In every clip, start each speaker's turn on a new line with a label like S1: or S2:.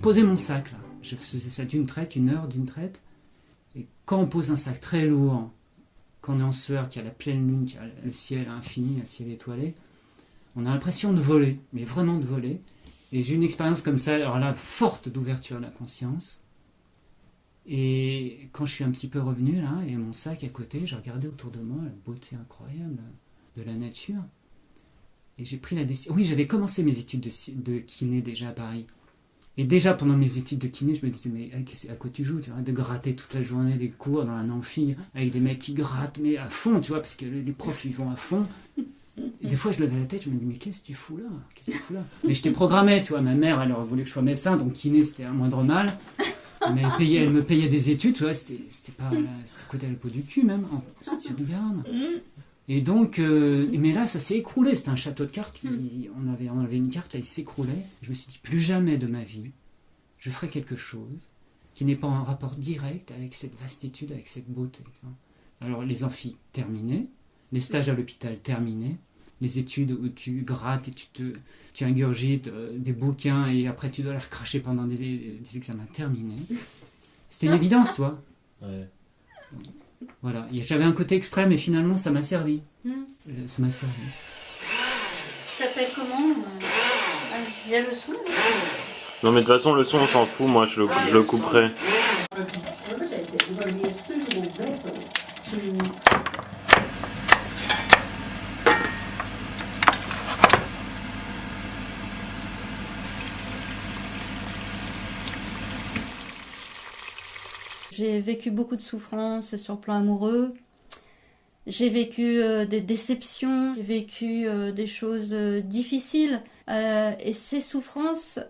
S1: posais mon sac, là. Je faisais ça d'une traite, 1 heure d'une traite. Et quand on pose un sac très lourd, quand on est en sueur, qu'il y a la pleine lune, qu'il y a le ciel infini, un ciel étoilé, on a l'impression de voler, mais vraiment de voler. Et j'ai eu une expérience comme ça, alors là, forte d'ouverture de la conscience. Et quand je suis un petit peu revenu, là, et mon sac à côté, j'ai regardé autour de moi la beauté incroyable de la nature. Et j'ai pris la décision... Oui, j'avais commencé mes études de kiné déjà à Paris. Et déjà, pendant mes études de kiné, je me disais, mais à quoi tu joues? Tu vois, de gratter toute la journée des cours dans un amphi, avec des mecs qui grattent, mais à fond, tu vois, parce que les profs, ils vont à fond. Et des fois, je levais la tête, je me dis, mais qu'est-ce que tu fous là? Mais j'étais programmé, tu vois, ma mère, elle aurait voulu que je sois médecin, donc kiné, c'était un moindre mal. Mais elle me payait des études, tu vois, c'était côté à la peau du cul, même, si tu regardes. Et donc, mais là, ça s'est écroulé. C'était un château de cartes. On avait enlevé une carte, là, il s'écroulait. Je me suis dit, plus jamais de ma vie, je ferai quelque chose qui n'est pas en rapport direct avec cette vastitude, avec cette beauté. Alors, les amphis terminés, les stages à l'hôpital terminés, les études où tu grattes et tu ingurgites des bouquins et après tu dois les recracher pendant des examens terminés. C'était une évidence, toi.
S2: Ouais.
S1: Voilà, j'avais un côté extrême et finalement ça m'a servi. Ça m'a servi.
S3: Tu s'appelles comment? Il y a le son?
S2: Non mais de toute façon le son on s'en fout, moi je le couperai.
S3: J'ai vécu beaucoup de souffrances sur le plan amoureux. J'ai vécu des déceptions, j'ai vécu des choses difficiles. Et ces souffrances,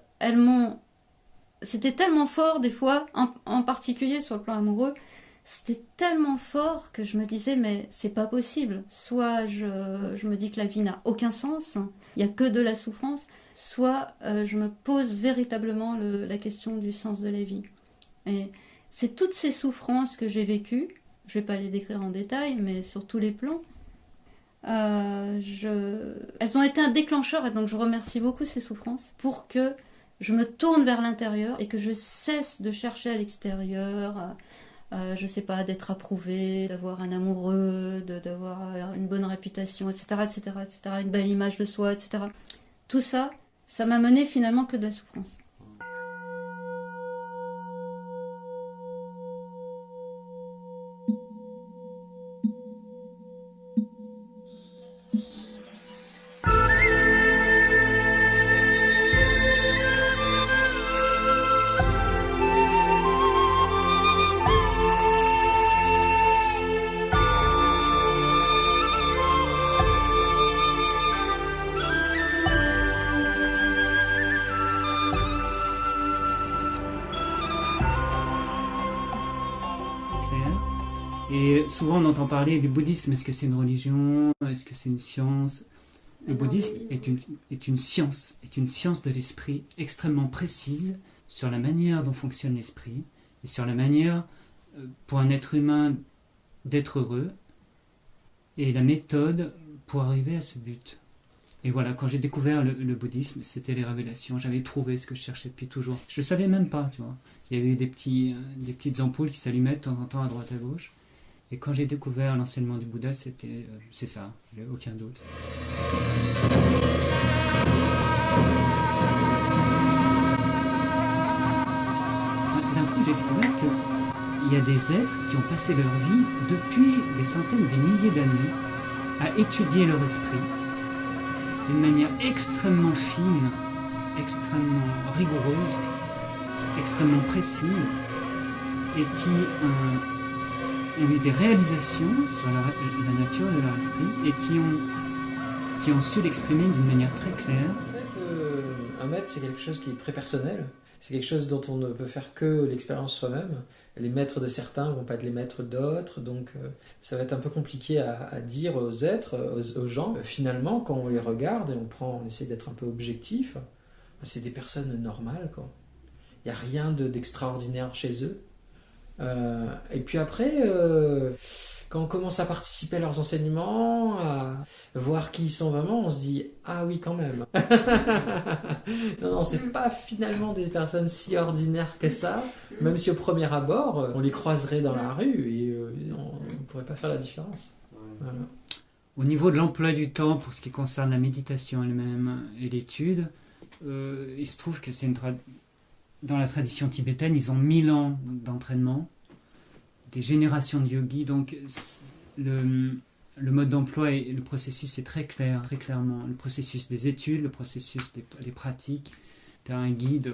S3: c'était tellement fort des fois, en particulier sur le plan amoureux, c'était tellement fort que je me disais, mais c'est pas possible. Soit je me dis que la vie n'a aucun sens, il n'y a que de la souffrance, soit je me pose véritablement la question du sens de la vie. Et c'est toutes ces souffrances que j'ai vécues, je ne vais pas les décrire en détail, mais sur tous les plans, elles ont été un déclencheur, et donc je remercie beaucoup ces souffrances, pour que je me tourne vers l'intérieur et que je cesse de chercher à l'extérieur, je ne sais pas, d'être approuvée, d'avoir un amoureux, d'avoir une bonne réputation, etc., etc., etc., une belle image de soi, etc. Tout ça, ça m'a mené finalement que de la souffrance.
S1: Et souvent on entend parler du bouddhisme, est-ce que c'est une religion, est-ce que c'est une science? Le bouddhisme est une science de l'esprit extrêmement précise sur la manière dont fonctionne l'esprit et sur la manière pour un être humain d'être heureux et la méthode pour arriver à ce but. Et voilà, quand j'ai découvert le bouddhisme, c'était les révélations, j'avais trouvé ce que je cherchais depuis toujours. Je ne savais même pas, tu vois. Il y avait eu des petites ampoules qui s'allumaient de temps en temps à droite à gauche. Et quand j'ai découvert l'enseignement du Bouddha, c'est ça, il n'y a aucun doute. D'un coup, j'ai découvert qu'il y a des êtres qui ont passé leur vie depuis des centaines, des milliers d'années à étudier leur esprit d'une manière extrêmement fine, extrêmement rigoureuse, extrêmement précise, et qui ont eu des réalisations sur la nature de leur esprit et qui ont su l'exprimer d'une manière très claire.
S4: En fait, un maître, c'est quelque chose qui est très personnel. C'est quelque chose dont on ne peut faire que l'expérience soi-même. Les maîtres de certains ne vont pas être les maîtres d'autres, donc ça va être un peu compliqué à dire aux êtres, aux gens. Finalement, quand on les regarde et on essaie d'être un peu objectif, c'est des personnes normales, quoi. Il n'y a rien d'extraordinaire chez eux. Et puis après, Quand on commence à participer à leurs enseignements, à voir qui ils sont vraiment, on se dit ah oui quand même. Non, c'est pas finalement des personnes si ordinaires que ça, même si au premier abord on les croiserait dans la rue et on ne pourrait pas faire la différence. Voilà.
S1: Au niveau de l'emploi du temps, pour ce qui concerne la méditation elle-même et l'étude, il se trouve que c'est dans la tradition tibétaine, ils ont 1000 ans d'entraînement, des générations de yogis, donc le mode d'emploi et le processus est très clair, très clairement. Le processus des études, le processus des pratiques. Tu as un guide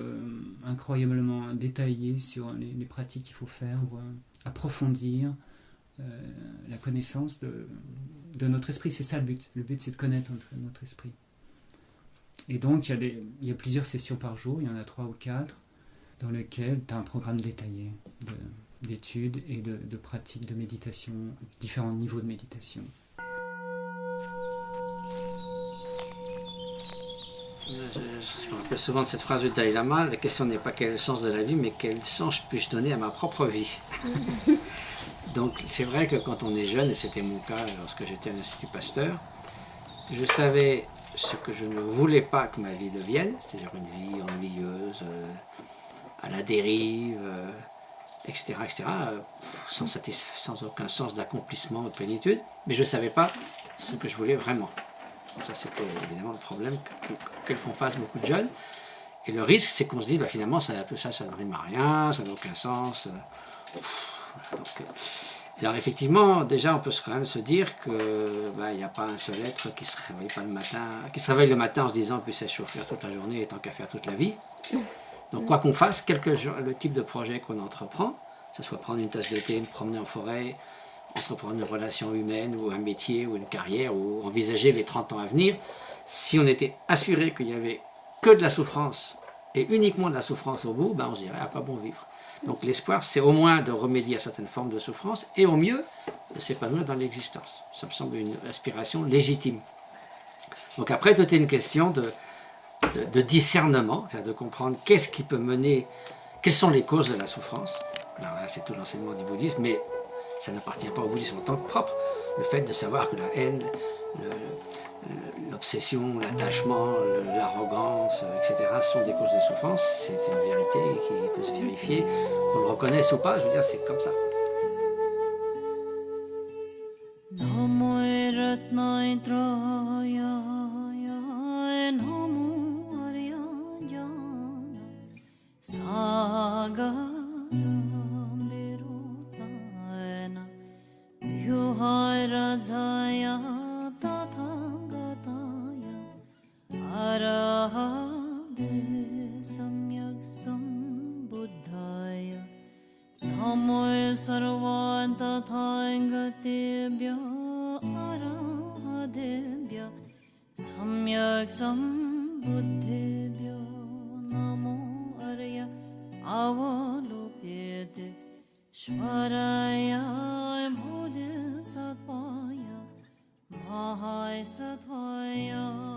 S1: incroyablement détaillé sur les pratiques qu'il faut faire pour approfondir la connaissance de notre esprit. C'est ça le but. Le but, c'est de connaître notre esprit. Et donc, il y a plusieurs sessions par jour, il y en a 3 ou 4, dans lesquelles tu as un programme détaillé d'études et de pratiques de méditation, différents niveaux de méditation.
S5: Je me rappelle souvent de cette phrase du Dalai Lama, la question n'est pas quel est le sens de la vie, mais quel sens puis-je donner à ma propre vie. Donc c'est vrai que quand on est jeune, et c'était mon cas lorsque j'étais à l'Institut Pasteur, je savais ce que je ne voulais pas que ma vie devienne, c'est-à-dire une vie ennuyeuse, à la dérive, etc., sans aucun sens d'accomplissement ou de plénitude, mais je ne savais pas ce que je voulais vraiment. Ça, c'était évidemment le problème auquel font face beaucoup de jeunes. Et le risque, c'est qu'on se dit, finalement, ça ne rime à rien, ça n'a aucun sens. Alors effectivement, déjà, on peut quand même se dire qu'il n'y a pas un seul être qui se réveille le matin en se disant, puis c'est chauffer toute la journée et tant qu'à faire toute la vie. Donc quoi qu'on fasse, le type de projet qu'on entreprend, que ce soit prendre une tasse de thé, me promener en forêt, entreprendre une relation humaine ou un métier ou une carrière ou envisager les 30 ans à venir, si on était assuré qu'il n'y avait que de la souffrance et uniquement de la souffrance au bout, on se dirait à quoi bon vivre. Donc l'espoir, c'est au moins de remédier à certaines formes de souffrance et au mieux de s'épanouir dans l'existence. Ça me semble une aspiration légitime. Donc après, tout est une question de discernement, c'est-à-dire de comprendre qu'est-ce qui peut mener, quelles sont les causes de la souffrance. Alors là, c'est tout l'enseignement du bouddhisme, mais ça n'appartient pas au bouddhisme en tant que propre. Le fait de savoir que la haine, l'obsession, l'attachement, l'arrogance, etc. sont des causes de souffrance, c'est une vérité qui peut se vérifier. Qu'on le reconnaisse ou pas, je veux dire, c'est comme ça.
S6: Mahai Satvaya